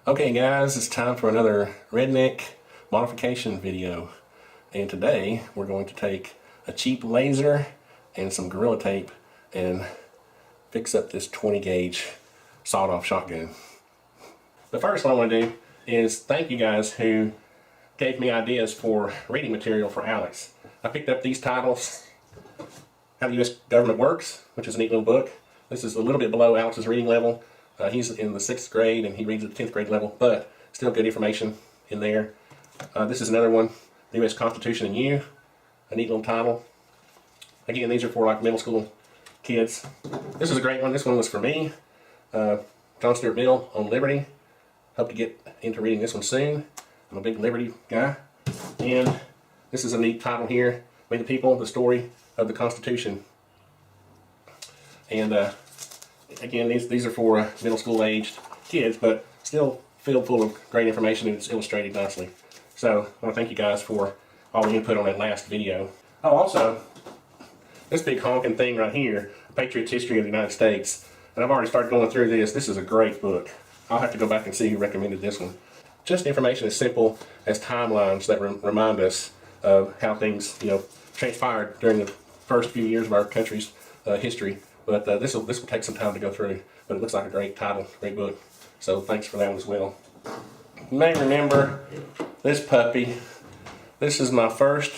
Okay guys, it's time for another Redneck modification video. And today we're going to take a cheap laser and some Gorilla Tape and fix up this 20 gauge sawed-off shotgun. The first what I want to do is thank you guys who gave me ideas for reading material for Alex. I picked up these titles, How the U.S. Government Works, which is a neat little book. This is a little bit below Alex's reading level. He's in the 6th grade and he reads at the 10th grade level, but still good information in there. This is another one, The U.S. Constitution and You, a neat little title. Again, these are for like middle school kids. This is a great one. This one was for me. John Stuart Mill on Liberty. Hope to get into reading this one soon. I'm a big Liberty guy. And this is a neat title here, We the People, the Story of the Constitution. And again, these are for middle school aged kids, but still filled full of great information and it's illustrated nicely. So I want to thank you guys for all the input on that last video. Oh, also, this big honking thing right here, Patriot's History of the United States, and I've already started going through this. This is a great book. I'll have to go back and see who recommended this one. Just information as simple as timelines that remind us of how things, transpired during the first few years of our country's history. But this will take some time to go through. But it looks like a great title, great book. So thanks for that one as well. You may remember this puppy. This is my first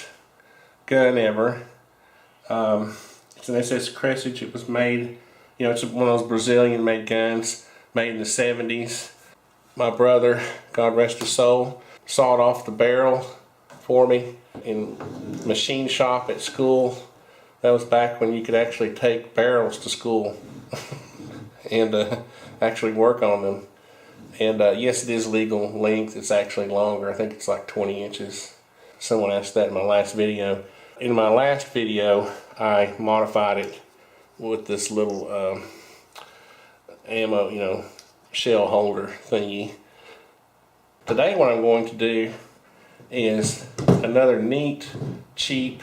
gun ever. It's an SS Crescent. It was made, it's one of those Brazilian-made guns, made in the 70s. My brother, God rest his soul, sawed off the barrel for me in machine shop at school. That was back when you could actually take barrels to school and actually work on them. And yes, it is legal length. It's actually longer. I think it's like 20 inches. Someone asked that in my last video. In my last video, I modified it with this little ammo, shell holder thingy. Today what I'm going to do is another neat, cheap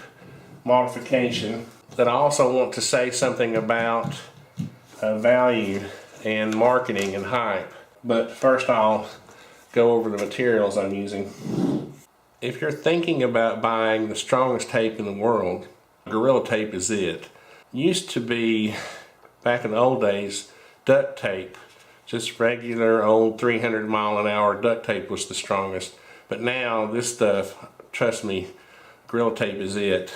modification that I also want to say something about value and marketing and hype. But first I'll go over the materials I'm using. If you're thinking about buying the strongest tape in the world, Gorilla Tape is it. Used to be, back in the old days, duct tape. Just regular old 300-mile-an-hour duct tape was the strongest. But now this stuff, trust me, Gorilla Tape is it.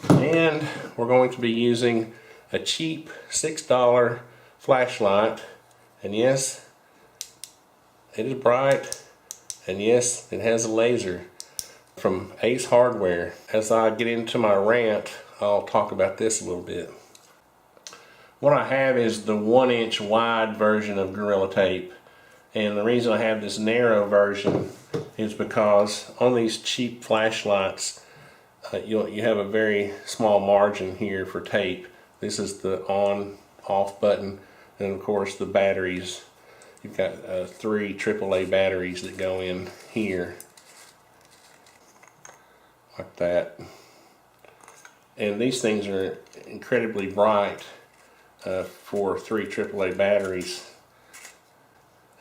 And we're going to be using a cheap $6 flashlight. And yes, it is bright. And yes, it has a laser from Ace Hardware. As I get into my rant, I'll talk about this a little bit. What I have is the 1-inch wide version of Gorilla Tape. And the reason I have this narrow version is because on these cheap flashlights, you have a very small margin here for tape. This is the on-off button, and of course the batteries. You've got 3 AAA batteries that go in here, like that. And these things are incredibly bright for 3 AAA batteries.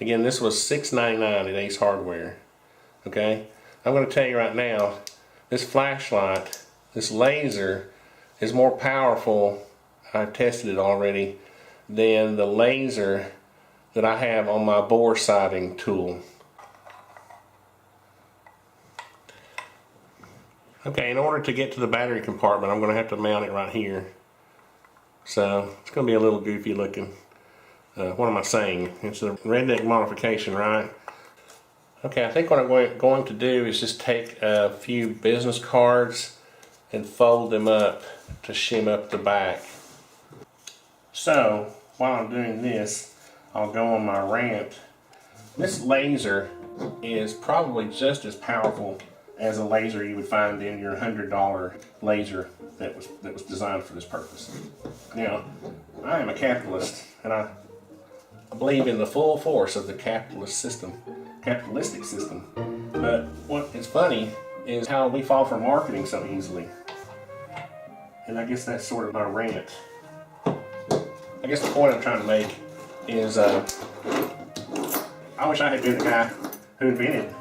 Again, this was $6.99 at Ace Hardware. Okay, I'm going to tell you right now, this flashlight, this laser, is more powerful, I've tested it already, than the laser that I have on my bore sighting tool. Okay, in order to get to the battery compartment, I'm going to have to mount it right here. So, it's going to be a little goofy looking. What am I saying? It's a Redneck modification, right? Okay, I think what I'm going to do is just take a few business cards and fold them up to shim up the back. So, while I'm doing this, I'll go on my rant. This laser is probably just as powerful as a laser you would find in your $100 laser that was designed for this purpose. Now, I am a capitalist, and I believe in the full force of the capitalistic system. But what is funny is how we fall for marketing so easily. And I guess that's sort of my rant. I guess the point I'm trying to make is I wish I had been the guy who invented,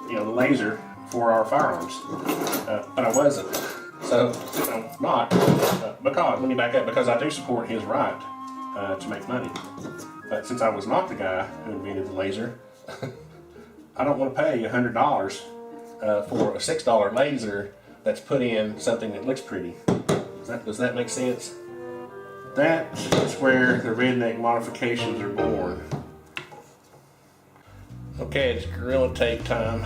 the laser for our firearms, but I wasn't. So, not because, let me back up, because I do support his right to make money. But since I was not the guy who invented the laser, I don't want to pay $100 for a $6 laser that's put in something that looks pretty. Does that make sense? That is where the redneck modifications are born. Okay, it's Gorilla Tape time.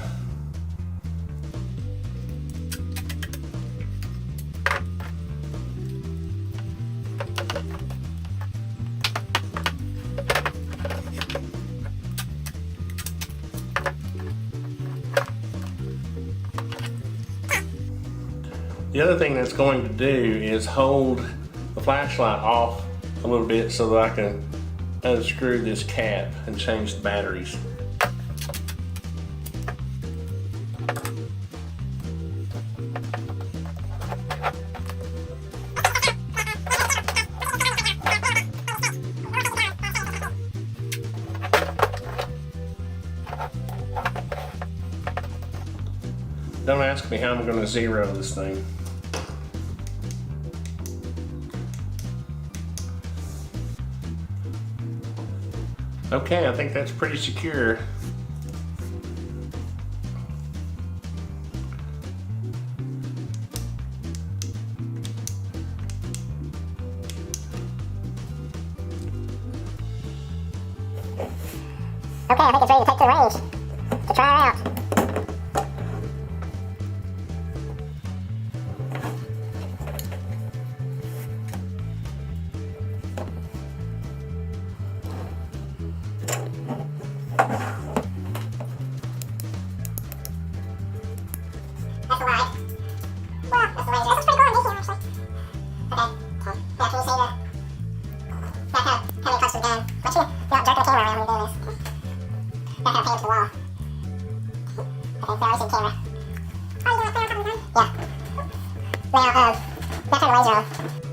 The other thing that's going to do is hold the flashlight off a little bit so that I can unscrew this cap and change the batteries. Don't ask me how I'm going to zero this thing. Okay, I think that's pretty secure. Okay, I think it's ready to take to the range to try her out. That's a light. Well, that's the laser. This looks pretty cool in here, actually. Okay, so, yeah, can you see the... Yeah, kind of close to the gun. Make sure you're not jerking the camera around when you're doing this. Yeah, kind of pan to the wall. Okay, so I see the camera. Oh, you doing that on top of the gun? Yeah. Now, now turn the laser on.